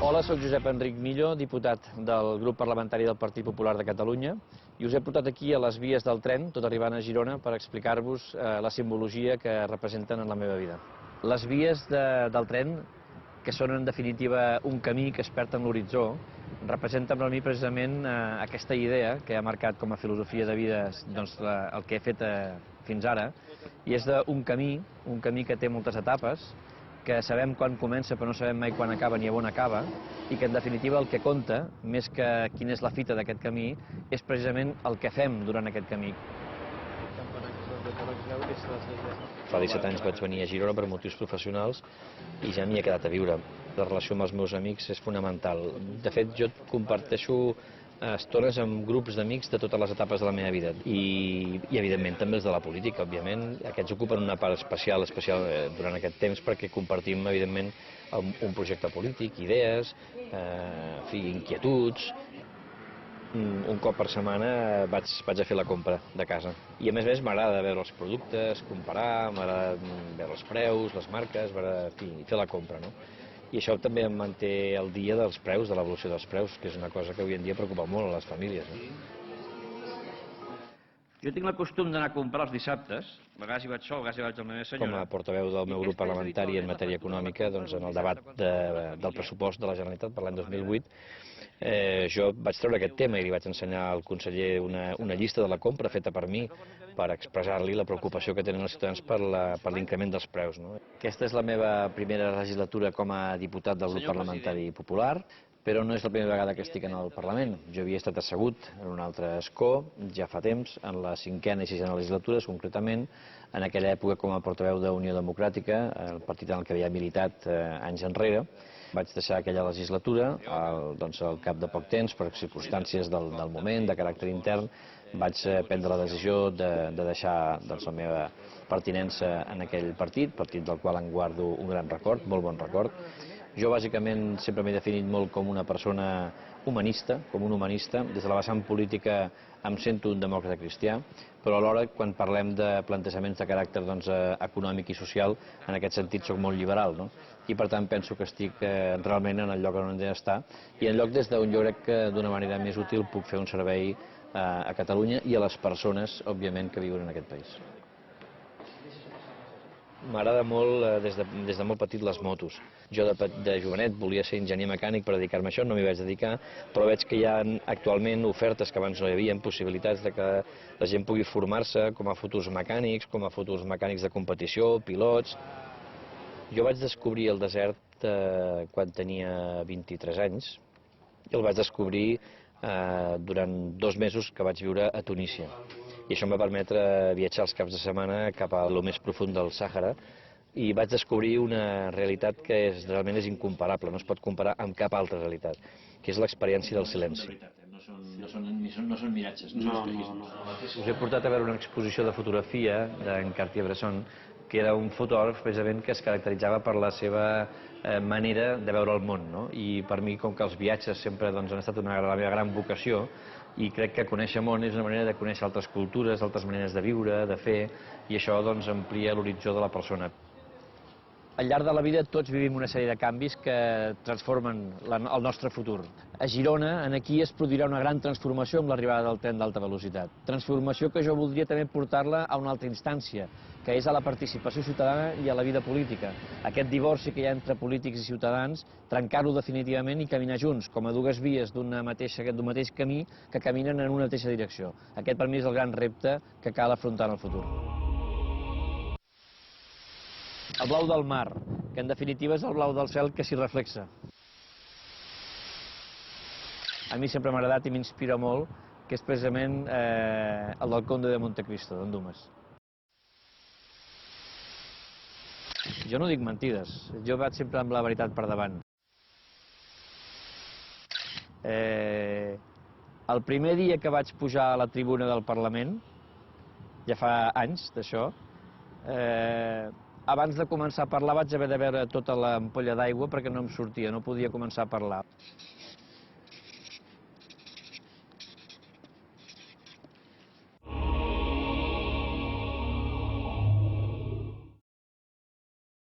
Hola, soc Josep Enric Millo, diputat del grup parlamentari del Partit Popular de Catalunya, i us he portat aquí a les vies del tren, tot arribant a Girona, per explicar-vos la simbologia que representen en la meva vida. Les vies del tren, que són en definitiva un camí que es perd en l'horitzó, representen per mi precisament aquesta idea que ha marcat com a filosofia de vida el que he fet fins ara, i és d'un camí que té moltes etapes, que sabem quan comença però no sabem mai quan acaba ni a on acaba, i que en definitiva el que compta, més que quina és la fita d'aquest camí, és precisament el que fem durant aquest camí. Fa 17 anys vaig venir a Girona per motius professionals i ja m'hi he quedat a viure. La relació amb els meus amics és fonamental. De fet, jo comparteixo estones amb grups d'amics de totes les etapes de la meva vida i evidentment també els de la política, òbviament. Aquests ocupen una part especial durant aquest temps perquè compartim evidentment un projecte polític, idees, inquietuds. Un cop per setmana vaig a fer la compra de casa. I a més m'agrada veure els productes, comparar, m'agrada veure els preus, les marques, fer la compra, no? I això també em manté al dia dels preus, de l'evolució dels preus, que és una cosa que avui en dia preocupa molt a les famílies. Jo tinc el costum d'anar a comprar els dissabtes, a vegades hi vaig sol, a vegades hi vaig amb la meva senyora. Com a portaveu del meu grup parlamentari en matèria econòmica, en el debat del pressupost de la Generalitat per l'any 2008, jo vaig treure aquest tema i li vaig ensenyar al conseller una llista de la compra feta per mi per expressar-li la preocupació que tenen els ciutadans per l'increment dels preus. Aquesta és la meva primera legislatura com a diputat del grup parlamentari popular, però no és la primera vegada que estic en el Parlament. Jo havia estat assegut en un altre escó ja fa temps, en la 5a i 6a legislatures, concretament, en aquella època com a portaveu d'Unió Democràtica, el partit en el que havia militat anys enrere. Vaig deixar aquella legislatura, al cap de poc temps, per circumstàncies del moment, de caràcter intern, vaig prendre la decisió de deixar la meva pertinença en aquell partit del qual en guardo un gran record, molt bon record. Jo bàsicament sempre m'he definit molt com una persona humanista, com un humanista. Des de la vessant política em sento un demòcrata cristià, però alhora quan parlem de plantejaments de caràcter econòmic i social, en aquest sentit soc molt liberal, i per tant penso que estic realment en el lloc on he d'estar i en lloc des d'on jo crec que d'una manera més útil puc fer un servei a Catalunya i a les persones, òbviament, que viuen en aquest país. M'agrada molt, des de molt petit, les motos. Jo de jovenet volia ser enginyer mecànic per dedicar-me a això, no m'hi vaig dedicar, però veig que hi ha actualment ofertes que abans no hi havia, possibilitats de que la gent pugui formar-se com a futurs mecànics, com a futurs mecànics de competició, pilots. Jo vaig descobrir el desert quan tenia 23 anys i el vaig descobrir durant 2 mesos que vaig viure a Tunísia. I això em va permetre viatjar els caps de setmana cap a lo més profund del Sàhara i vaig descobrir una realitat que realment és incomparable, no es pot comparar amb cap altra realitat, que és l'experiència del silenci. No són miratges. No. Us he portat a veure una exposició de fotografia d'en Cartier-Bresson, que era un fotògraf precisament que es caracteritzava per la seva manera de veure el món, i per mi, com que els viatges sempre han estat la meva gran vocació, i crec que conèixer món és una manera de conèixer altres cultures, altres maneres de viure, de fer, i això amplia l'horitzó de la persona. Al llarg de la vida tots vivim una sèrie de canvis que transformen el nostre futur. A Girona, aquí es produirà una gran transformació amb l'arribada del tren d'alta velocitat. Transformació que jo voldria també portar-la a una altra instància, que és a la participació ciutadana i a la vida política. Aquest divorci que hi ha entre polítics i ciutadans, trencar-lo definitivament i caminar junts, com a dues vies d'un mateix camí que caminen en una mateixa direcció. Aquest per mi és el gran repte que cal afrontar en el futur. El blau del mar, que en definitiva és el blau del cel que s'hi reflexa. A mi sempre m'ha agradat i m'inspira molt, que és precisament el del Conde de Montecristo, d'en Dumas. Jo no dic mentides, jo vaig sempre amb la veritat per davant. El primer dia que vaig pujar a la tribuna del Parlament, ja fa anys d'això, abans de començar a parlar vaig haver de beure tota l'ampolla d'aigua perquè no em sortia, no podia començar a parlar.